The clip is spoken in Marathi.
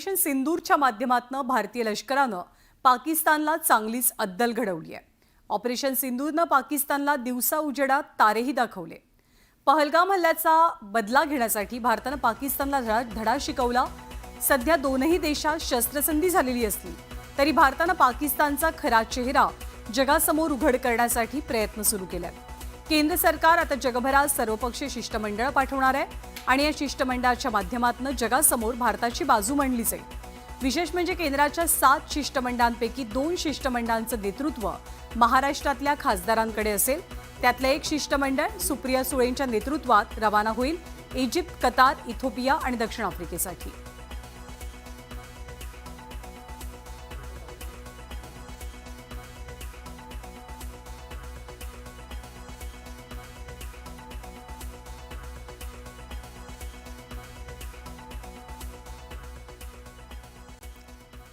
ऑपरेशन सिंदूरच्या माध्यमातून भारतीय लष्करानं पाकिस्तानला चांगलीच अद्दल घडवली आहे। ऑपरेशन सिंदूरनं पाकिस्तानला दिवसा उजेडात तारेही दाखवले। पहलगाम हल्ल्याचा बदला घेण्यासाठी भारतानं पाकिस्तानला धडा शिकवला। सध्या दोनही देशात शस्त्रसंधी झालेली असली तरी भारतानं पाकिस्तानचा खरा चेहरा जगासमोर उघड करण्यासाठी प्रयत्न सुरू केले। केंद्र सरकार आता जगभरात सर्वपक्षीय शिष्टमंडळ पाठवणार आहे आणि या शिष्टमंडळाच्या माध्यमातून जगासमोर भारताची बाजू मांडली जाईल। विशेष म्हणजे केंद्राच्या 7 शिष्टमंडळांपैकी 2 शिष्टमंडळांचं नेतृत्व महाराष्ट्रातल्या खासदारांकडे असेल। त्यातलं एक शिष्टमंडळ सुप्रिया सुळेंच्या नेतृत्वात रवाना होईल इजिप्त, कतार, इथिओपिया आणि दक्षिण आफ्रिकेसाठी।